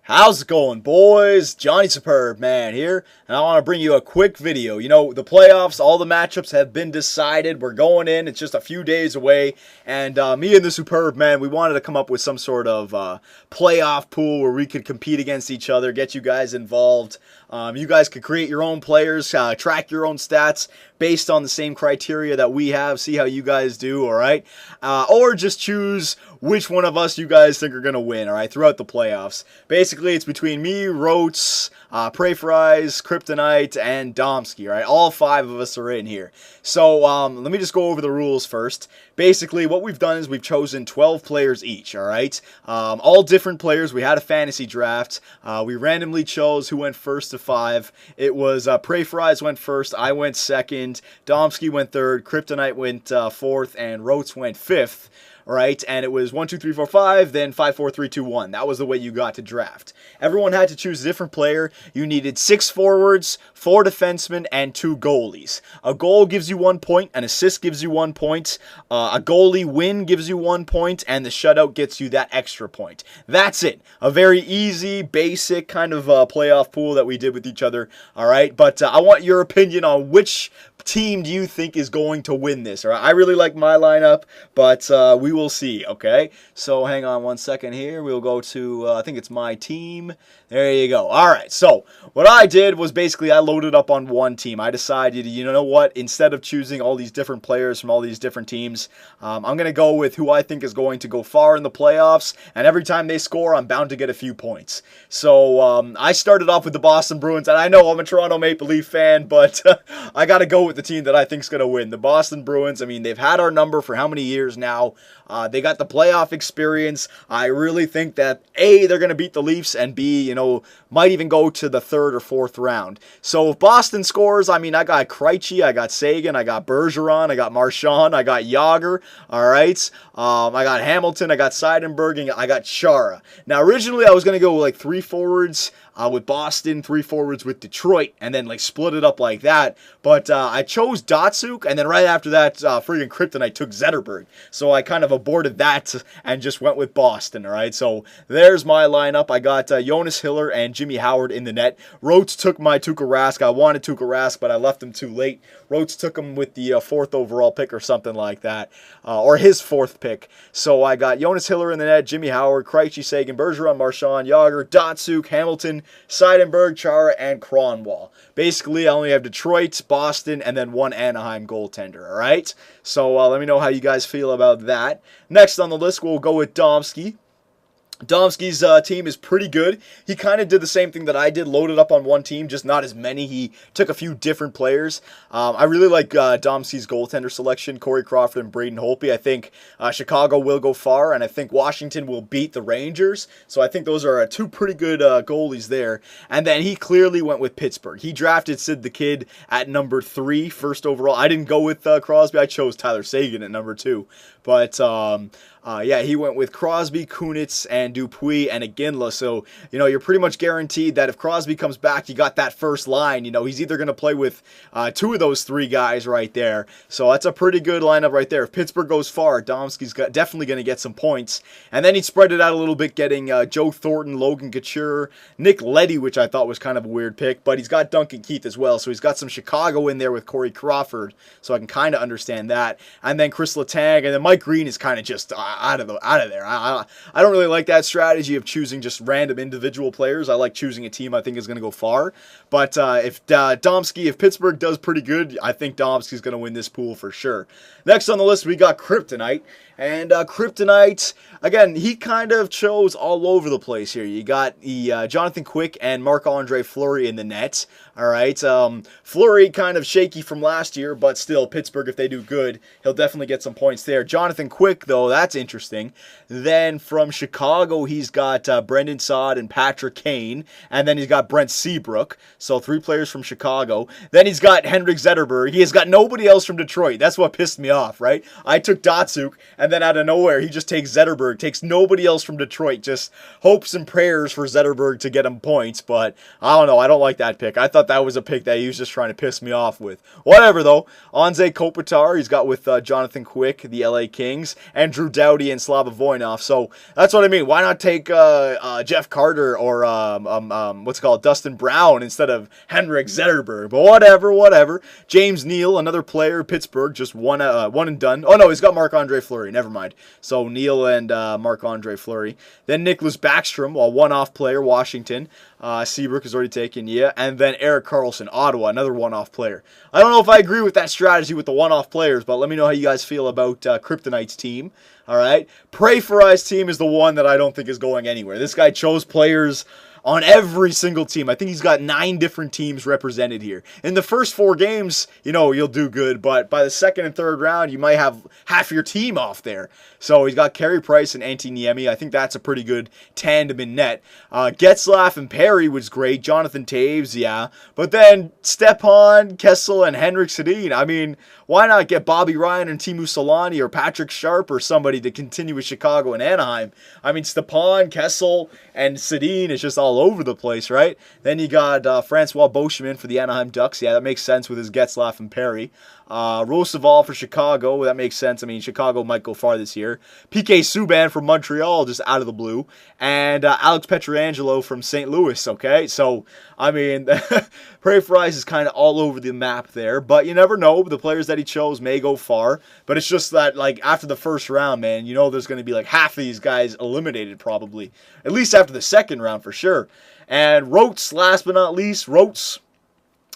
How's it going, boys? Johnny Superbmen here, and I want to bring you a quick video. You know, the playoffs, all the matchups have been decided. We're going in. It's just a few days away, and me and the Superbmen, we wanted to come up with some sort of playoff pool where we could compete against each other, get you guys involved. You guys could create your own players, track your own stats based on the same criteria that we have, see how you guys do, all right? Or just choose which one of us you guys think are going to win, all right, throughout the playoffs. Basically, it's between me, Rotes, Pray for Eyes, Kryptonite, and Domsky, all right? All five of us are in here. So let me just go over the rules first. Basically, what we've done is we've chosen 12 players each, all right? All different players. We had a fantasy draft. We randomly chose who went first to 5. It was Pray for Eyes went first, I went second, Domsky went third, Kryptonite went fourth, and Rotes went fifth. Right, and it was 1, 2, 3, 4, 5, then 5, 4, 3, 2, 1. That was the way you got to draft. Everyone had to choose a different player. You needed 6 forwards, 4 defensemen, and 2 goalies. A goal gives you 1 point, an assist gives you 1 point, a goalie win gives you 1 point, and the shutout gets you that extra point. That's it. A very easy, basic kind of playoff pool that we did with each other. All right, but I want your opinion on which team do you think is going to win this? All right, I really like my lineup, but we will see, okay? So hang on 1 second here. We'll go to, I think it's my team. There you go. All right, so what I did was basically I loaded up on one team. I decided, you know what, instead of choosing all these different players from all these different teams, I'm going to go with who I think is going to go far in the playoffs, and every time they score, I'm bound to get a few points. So I started off with the Boston Bruins, and I know I'm a Toronto Maple Leaf fan, but I got to go with the team that I think is going to win. The Boston Bruins, I mean, they've had our number for how many years now? They got the playoff experience. I really think that, A, they're going to beat the Leafs, and B, you know, might even go to the 3rd or 4th round. So if Boston scores, I mean, I got Krejci, I got Sagan, I got Bergeron, I got Marchand, I got Yager, all right? I got Hamilton, I got Seidenberg, and I got Chara. Now, originally, I was going to go with, like, 3 forwards with Boston, 3 forwards with Detroit, and then, like, split it up like that. But I chose Datsuk, and then right after that, freaking Kryptonite took Zetterberg. So I kind of aborted that and just went with Boston, all right? So there's my lineup. I got Jonas Hiller and Jimmy Howard in the net. Rotes took my Tuukka Rask. I wanted Tuukka Rask, but I left him too late. Rotes took him with the 4th overall pick or something like that, or his 4th pick. So I got Jonas Hiller in the net, Jimmy Howard, Krejci, Sagan, Bergeron, Marchand, Yager, Datsuk, Hamilton, Seidenberg, Chara, and Kronwall. Basically, I only have Detroit, Boston, and then 1 Anaheim goaltender, all right? So let me know how you guys feel about that. Next on the list, we'll go with Domsky. Domsky's team is pretty good. He kind of did the same thing that I did, loaded up on one team, just not as many. He took a few different players. I really like Domsky's goaltender selection, Corey Crawford and Braden Holtby. I think Chicago will go far, and I think Washington will beat the Rangers. So I think those are 2 pretty good goalies there. And then he clearly went with Pittsburgh. He drafted Sid the Kid at number 3, 1st overall. I didn't go with Crosby. I chose Tyler Seguin at number 2. But yeah, he went with Crosby, Kunitz, and Dupuis, and Iginla. So, you know, you're pretty much guaranteed that if Crosby comes back, you got that first line. You know, he's either going to play with 2 of those 3 guys right there. So that's a pretty good lineup right there. If Pittsburgh goes far, Domsky's definitely going to get some points. And then he spread it out a little bit, getting Joe Thornton, Logan Couture, Nick Leddy, which I thought was kind of a weird pick. But he's got Duncan Keith as well. So he's got some Chicago in there with Corey Crawford. So I can kind of understand that. And then Chris Letang, and then Mike Green is kind of just out of there. I don't really like that strategy of choosing just random individual players. I like choosing a team I think is going to go far. But if Pittsburgh does pretty good, I think Domsky's going to win this pool for sure. Next on the list, we got Kryptonite. And Kryptonite, again, he kind of chose all over the place here. You got the Jonathan Quick and Marc-Andre Fleury in the net. All right, Fleury kind of shaky from last year, but still, Pittsburgh, if they do good, he'll definitely get some points there. Jonathan Quick, though, that's interesting. Then from Chicago, he's got Brendan Saad and Patrick Kane, and then he's got Brent Seabrook. So 3 players from Chicago. Then he's got Henrik Zetterberg. He has got nobody else from Detroit. That's what pissed me off, right? I took Datsuk, and then out of nowhere, he just takes Zetterberg, takes nobody else from Detroit. Just hopes and prayers for Zetterberg to get him points, but I don't know. I don't like that pick. I thought that was a pick that he was just trying to piss me off with. Whatever, though. Anze Kopitar, he's got with Jonathan Quick, the LA Kings, and Drew Doughty and Slava Voinov. So that's what I mean. Why not take Jeff Carter or what's it called, Dustin Brown instead of Henrik Zetterberg? But whatever. James Neal, another player, Pittsburgh, just one and done. Oh no, he's got Marc-Andre Fleury. Never mind. So Neal and Marc-Andre Fleury. Then Nicholas Backstrom, a one-off player, Washington. Seabrook is already taken, yeah. And then Eric Carlson, Ottawa, another one-off player. I don't know if I agree with that strategy with the one-off players, but let me know how you guys feel about Kryptonite's team. All right. Pray for I's team is the one that I don't think is going anywhere. This guy chose players on every single team. I think he's got 9 different teams represented here. In the first 4 games, you know, you'll do good, but by the second and third round, you might have half your team off there. So he's got Carey Price and Antti Niemi. I think that's a pretty good tandem in net. Getzlaf and Perry was great. Jonathan Taves, yeah. But then Stepan, Kessel, and Henrik Sedin. I mean, why not get Bobby Ryan and Teemu Solani or Patrick Sharp or somebody to continue with Chicago and Anaheim? I mean, Stepan, Kessel, and Sedin is just all over the place, right? Then you got Francois Beauchemin for the Anaheim Ducks. Yeah, that makes sense with his Getzlaf and Perry. Roosevelt for Chicago. That makes sense. I mean, Chicago might go far this year. PK Subban from Montreal, just out of the blue. And Alex Pietrangelo from St. Louis, okay? So, I mean, Prairie Fries is kind of all over the map there. But you never know. The players that he chose may go far. But it's just that, like, after the first round, man, you know there's going to be, like, half of these guys eliminated probably. At least after the second round, for sure. And Rotes, last but not least, Rotes.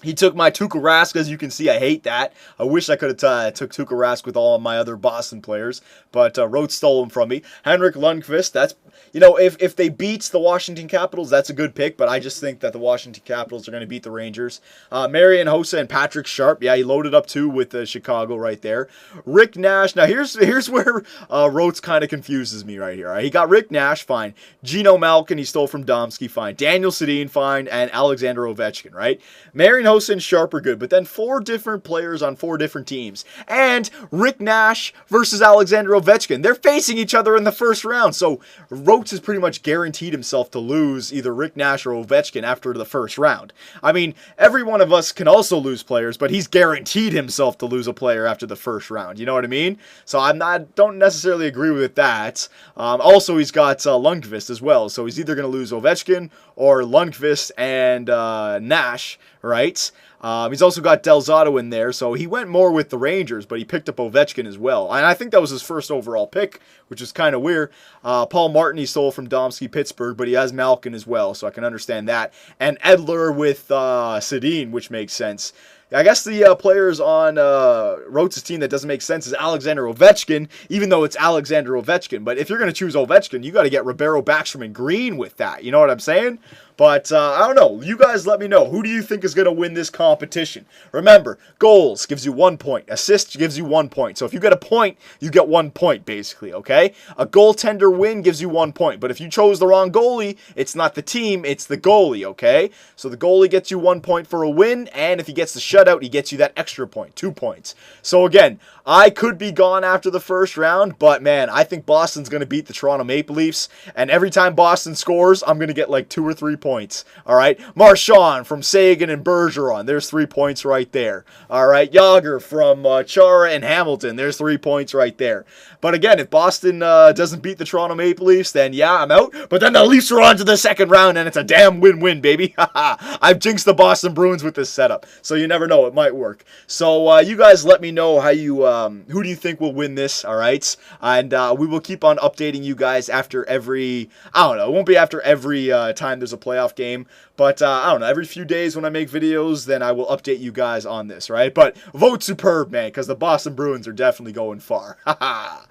He took my Tuukka Rask. As you can see, I hate that. I wish I could have took Tuukka Rask with all of my other Boston players, but Rhodes stole him from me. Henrik Lundqvist, that's, you know, if they beat the Washington Capitals, that's a good pick, but I just think that the Washington Capitals are going to beat the Rangers. Marian Hossa and Patrick Sharp, yeah, he loaded up too with Chicago right there. Rick Nash, now here's where Rhodes kind of confuses me right here. Right? He got Rick Nash, fine. Gino Malkin, he stole from Domsky, fine. Daniel Sedin, fine. And Alexander Ovechkin, right? Marian Hossa and Sharp are good, but then 4 different players on 4 different teams. And Rick Nash versus Alexander Ovechkin. They're facing each other in the first round, so Rhodes has pretty much guaranteed himself to lose either Rick Nash or Ovechkin after the first round. I mean, every one of us can also lose players, but he's guaranteed himself to lose a player after the first round. You know what I mean? So don't necessarily agree with that. Also, he's got Lundqvist as well, so he's either going to lose Ovechkin or Lundqvist and Nash, right? He's also got Del Zotto in there, so he went more with the Rangers, but he picked up Ovechkin as well. And I think that was his first overall pick, which is kind of weird. Paul Martin he stole from Domsky, Pittsburgh, but he has Malkin as well, so I can understand that. And Edler with Sedin, which makes sense. I guess the players on Rhodes' team that doesn't make sense is Alexander Ovechkin, even though it's Alexander Ovechkin. But if you're going to choose Ovechkin, you got to get Ribeiro, Backstrom, and Green with that. You know what I'm saying? But I don't know. You guys let me know. Who do you think is going to win this competition? Remember, goals gives you 1 point. Assists gives you 1 point. So if you get a point, you get 1 point, basically, okay? A goaltender win gives you 1 point. But if you chose the wrong goalie, it's not the team, it's the goalie, okay? So the goalie gets you 1 point for a win, and if he gets the shutout, he gets you that extra point, 2 points. So again, I could be gone after the first round, but man, I think Boston's going to beat the Toronto Maple Leafs, and every time Boston scores, I'm going to get like 2 or 3 points, all right? Marchand from Sagan and Bergeron, there's 3 points right there, all right? Yager from Chara and Hamilton, there's 3 points right there. But again, if Boston doesn't beat the Toronto Maple Leafs, then yeah, I'm out, but then the Leafs are on to the second round, and it's a damn win-win, baby. I've jinxed the Boston Bruins with this setup, so you never know, it might work. So you guys let me know how you, who do you think will win this, all right? And we will keep on updating you guys after every, I don't know, it won't be after every time there's a playoff game, but I don't know, every few days when I make videos, then I will update you guys on this, right? But vote Superb, man, because the Boston Bruins are definitely going far. Haha.